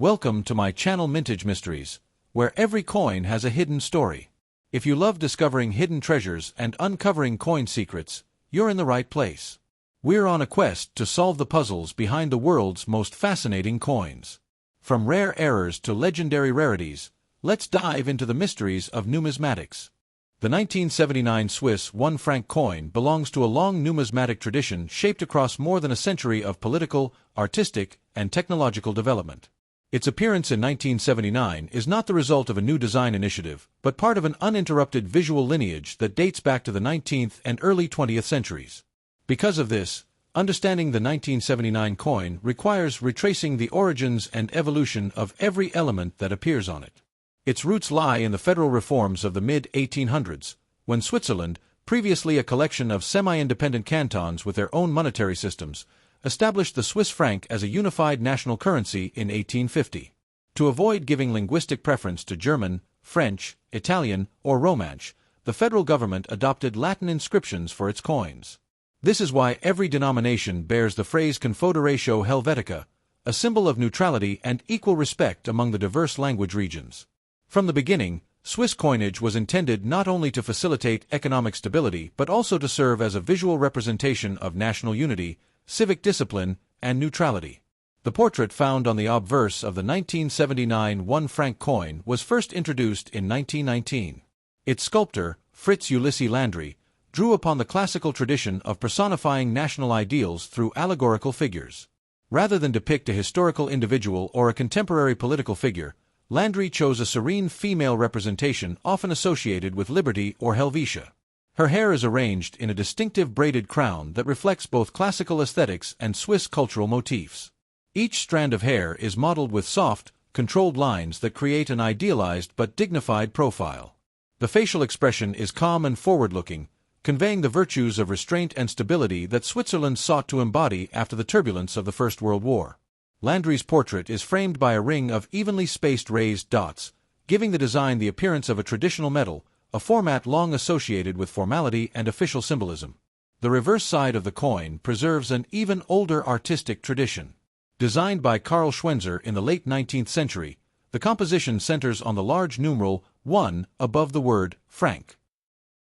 Welcome to my channel Mintage Mysteries, where every coin has a hidden story. If you love discovering hidden treasures and uncovering coin secrets, you're in the right place. We're on a quest to solve the puzzles behind the world's most fascinating coins. From rare errors to legendary rarities, let's dive into the mysteries of numismatics. The 1979 Swiss 1 franc coin belongs to a long numismatic tradition shaped across more than a century of political, artistic, and technological development. Its appearance in 1979 is not the result of a new design initiative, but part of an uninterrupted visual lineage that dates back to the 19th and early 20th centuries. Because of this, understanding the 1979 coin requires retracing the origins and evolution of every element that appears on it. Its roots lie in the federal reforms of the mid-1800s, when Switzerland, previously a collection of semi-independent cantons with their own monetary systems, established the Swiss franc as a unified national currency in 1850. To avoid giving linguistic preference to German, French, Italian, or Romansh, the federal government adopted Latin inscriptions for its coins. This is why every denomination bears the phrase Confederatio Helvetica, a symbol of neutrality and equal respect among the diverse language regions. From the beginning, Swiss coinage was intended not only to facilitate economic stability but also to serve as a visual representation of national unity, civic discipline, and neutrality. The portrait found on the obverse of the 1979 1 franc coin was first introduced in 1919. Its sculptor, Fritz Ulissi Landry, drew upon the classical tradition of personifying national ideals through allegorical figures. Rather than depict a historical individual or a contemporary political figure, Landry chose a serene female representation often associated with liberty or Helvetia. Her hair is arranged in a distinctive braided crown that reflects both classical aesthetics and Swiss cultural motifs. Each strand of hair is modeled with soft, controlled lines that create an idealized but dignified profile. The facial expression is calm and forward-looking, conveying the virtues of restraint and stability that Switzerland sought to embody after the turbulence of the First World War. Landry's portrait is framed by a ring of evenly spaced raised dots, giving the design the appearance of a traditional medal, a format long associated with formality and official symbolism. The reverse side of the coin preserves an even older artistic tradition. Designed by Karl Schwenzer in the late 19th century, the composition centers on the large numeral 1 above the word franc.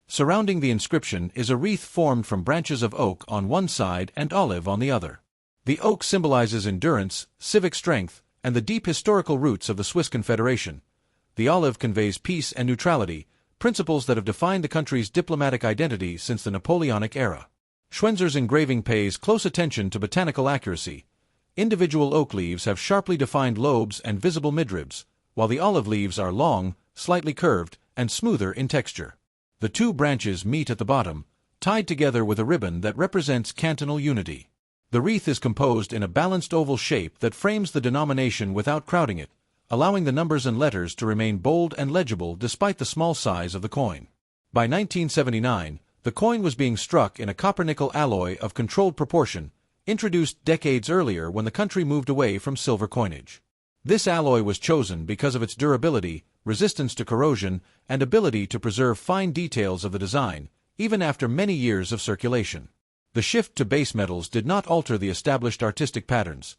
Surrounding the inscription is a wreath formed from branches of oak on one side and olive on the other. The oak symbolizes endurance, civic strength, and the deep historical roots of the Swiss Confederation. The olive conveys peace and neutrality, principles that have defined the country's diplomatic identity since the Napoleonic era. Schwenzer's engraving pays close attention to botanical accuracy. Individual oak leaves have sharply defined lobes and visible midribs, while the olive leaves are long, slightly curved, and smoother in texture. The two branches meet at the bottom, tied together with a ribbon that represents cantonal unity. The wreath is composed in a balanced oval shape that frames the denomination without crowding it, allowing the numbers and letters to remain bold and legible despite the small size of the coin. By 1979, the coin was being struck in a copper-nickel alloy of controlled proportion, introduced decades earlier when the country moved away from silver coinage. This alloy was chosen because of its durability, resistance to corrosion, and ability to preserve fine details of the design, even after many years of circulation. The shift to base metals did not alter the established artistic patterns.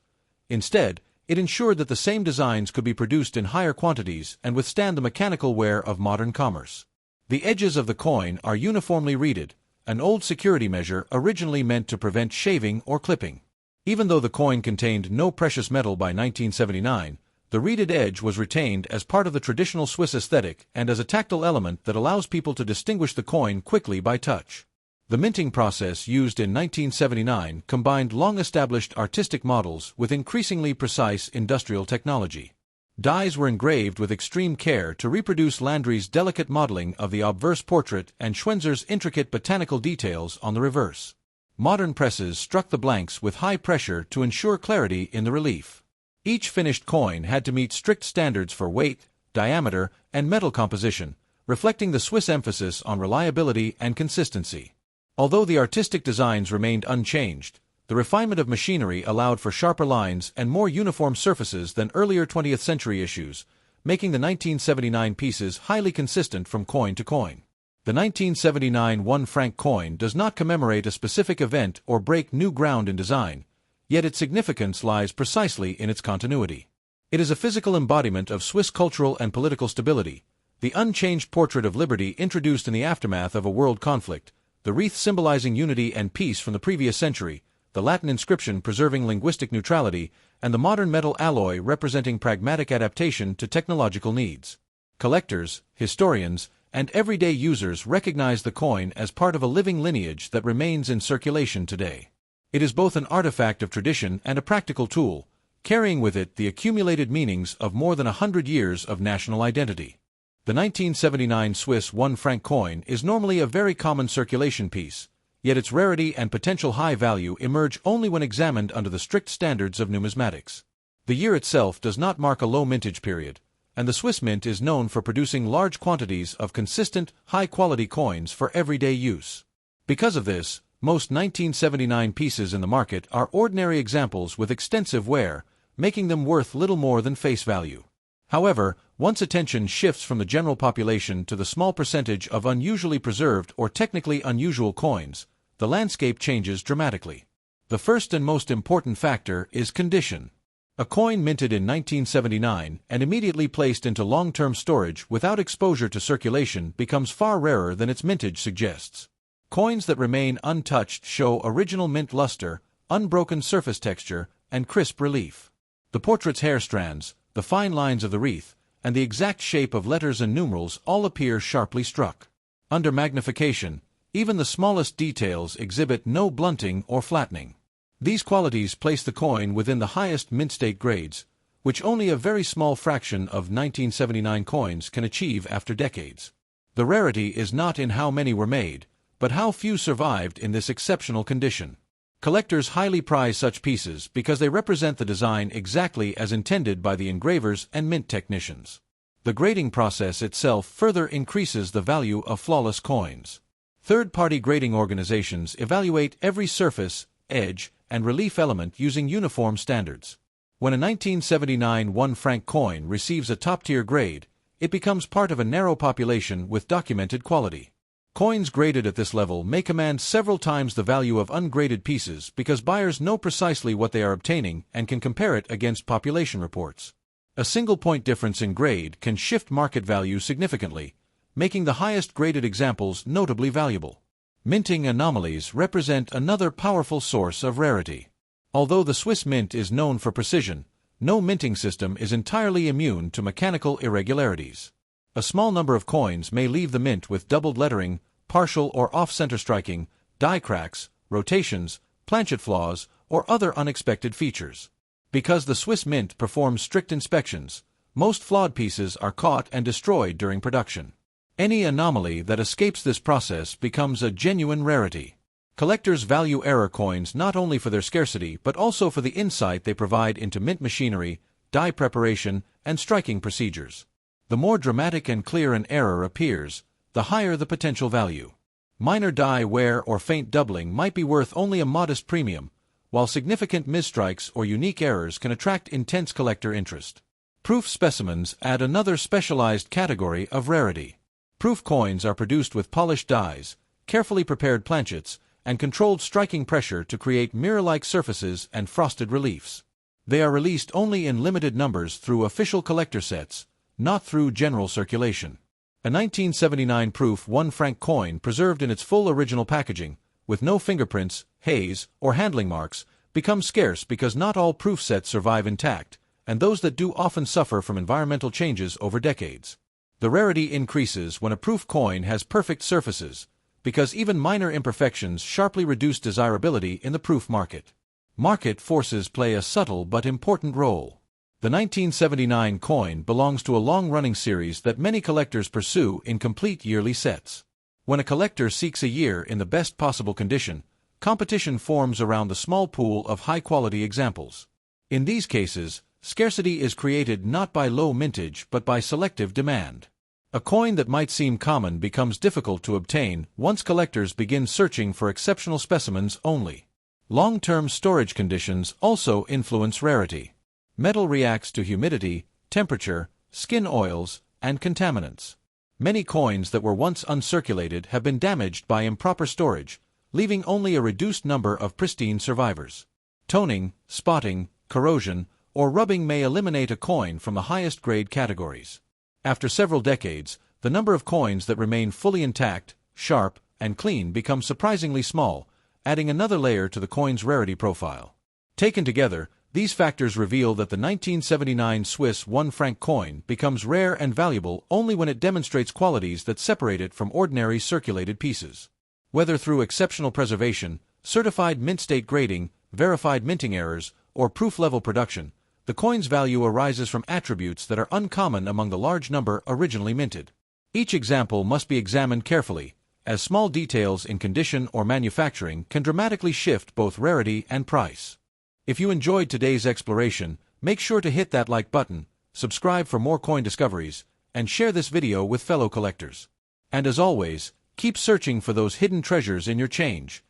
Instead, it ensured that the same designs could be produced in higher quantities and withstand the mechanical wear of modern commerce. The edges of the coin are uniformly reeded, an old security measure originally meant to prevent shaving or clipping. Even though the coin contained no precious metal by 1979, the reeded edge was retained as part of the traditional Swiss aesthetic and as a tactile element that allows people to distinguish the coin quickly by touch. The minting process used in 1979 combined long-established artistic models with increasingly precise industrial technology. Dies were engraved with extreme care to reproduce Landry's delicate modeling of the obverse portrait and Schwenzer's intricate botanical details on the reverse. Modern presses struck the blanks with high pressure to ensure clarity in the relief. Each finished coin had to meet strict standards for weight, diameter, and metal composition, reflecting the Swiss emphasis on reliability and consistency. Although the artistic designs remained unchanged, the refinement of machinery allowed for sharper lines and more uniform surfaces than earlier 20th century issues, making the 1979 pieces highly consistent from coin to coin. The 1979 1 franc coin does not commemorate a specific event or break new ground in design, yet its significance lies precisely in its continuity. It is a physical embodiment of Swiss cultural and political stability, the unchanged portrait of liberty introduced in the aftermath of a world conflict, the wreath symbolizing unity and peace from the previous century, the Latin inscription preserving linguistic neutrality, and the modern metal alloy representing pragmatic adaptation to technological needs. Collectors, historians, and everyday users recognize the coin as part of a living lineage that remains in circulation today. It is both an artifact of tradition and a practical tool, carrying with it the accumulated meanings of more than 100 years of national identity. The 1979 Swiss 1 franc coin is normally a very common circulation piece, yet its rarity and potential high value emerge only when examined under the strict standards of numismatics. The year itself does not mark a low mintage period, and the Swiss mint is known for producing large quantities of consistent, high-quality coins for everyday use. Because of this, most 1979 pieces in the market are ordinary examples with extensive wear, making them worth little more than face value. However, once attention shifts from the general population to the small percentage of unusually preserved or technically unusual coins, the landscape changes dramatically. The first and most important factor is condition. A coin minted in 1979 and immediately placed into long-term storage without exposure to circulation becomes far rarer than its mintage suggests. Coins that remain untouched show original mint luster, unbroken surface texture, and crisp relief. The portrait's hair strands, the fine lines of the wreath, and the exact shape of letters and numerals all appear sharply struck. Under magnification, even the smallest details exhibit no blunting or flattening. These qualities place the coin within the highest mint state grades, which only a very small fraction of 1979 coins can achieve after decades. The rarity is not in how many were made, but how few survived in this exceptional condition. Collectors highly prize such pieces because they represent the design exactly as intended by the engravers and mint technicians. The grading process itself further increases the value of flawless coins. Third-party grading organizations evaluate every surface, edge, and relief element using uniform standards. When a 1979 1 franc coin receives a top-tier grade, it becomes part of a narrow population with documented quality. Coins graded at this level may command several times the value of ungraded pieces because buyers know precisely what they are obtaining and can compare it against population reports. A single point difference in grade can shift market value significantly, making the highest graded examples notably valuable. Minting anomalies represent another powerful source of rarity. Although the Swiss mint is known for precision, no minting system is entirely immune to mechanical irregularities. A small number of coins may leave the mint with doubled lettering, partial or off-center striking, die cracks, rotations, planchet flaws, or other unexpected features. Because the Swiss mint performs strict inspections, most flawed pieces are caught and destroyed during production. Any anomaly that escapes this process becomes a genuine rarity. Collectors value error coins not only for their scarcity but also for the insight they provide into mint machinery, die preparation, and striking procedures. The more dramatic and clear an error appears, the higher the potential value. Minor die wear or faint doubling might be worth only a modest premium, while significant misstrikes or unique errors can attract intense collector interest. Proof specimens add another specialized category of rarity. Proof coins are produced with polished dies, carefully prepared planchets, and controlled striking pressure to create mirror-like surfaces and frosted reliefs. They are released only in limited numbers through official collector sets, not through general circulation. A 1979 proof 1 franc coin preserved in its full original packaging, with no fingerprints, haze, or handling marks, becomes scarce because not all proof sets survive intact, and those that do often suffer from environmental changes over decades. The rarity increases when a proof coin has perfect surfaces, because even minor imperfections sharply reduce desirability in the proof market. Market forces play a subtle but important role. The 1979 coin belongs to a long-running series that many collectors pursue in complete yearly sets. When a collector seeks a year in the best possible condition, competition forms around the small pool of high-quality examples. In these cases, scarcity is created not by low mintage but by selective demand. A coin that might seem common becomes difficult to obtain once collectors begin searching for exceptional specimens only. Long-term storage conditions also influence rarity. Metal reacts to humidity, temperature, skin oils, and contaminants. Many coins that were once uncirculated have been damaged by improper storage, leaving only a reduced number of pristine survivors. Toning, spotting, corrosion, or rubbing may eliminate a coin from the highest grade categories. After several decades, the number of coins that remain fully intact, sharp, and clean becomes surprisingly small, adding another layer to the coin's rarity profile. Taken together, these factors reveal that the 1979 Swiss 1 franc coin becomes rare and valuable only when it demonstrates qualities that separate it from ordinary circulated pieces. Whether through exceptional preservation, certified mint state grading, verified minting errors, or proof-level production, the coin's value arises from attributes that are uncommon among the large number originally minted. Each example must be examined carefully, as small details in condition or manufacturing can dramatically shift both rarity and price. If you enjoyed today's exploration, make sure to hit that like button, subscribe for more coin discoveries, and share this video with fellow collectors. And as always, keep searching for those hidden treasures in your change.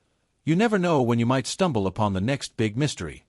You never know when you might stumble upon the next big mystery.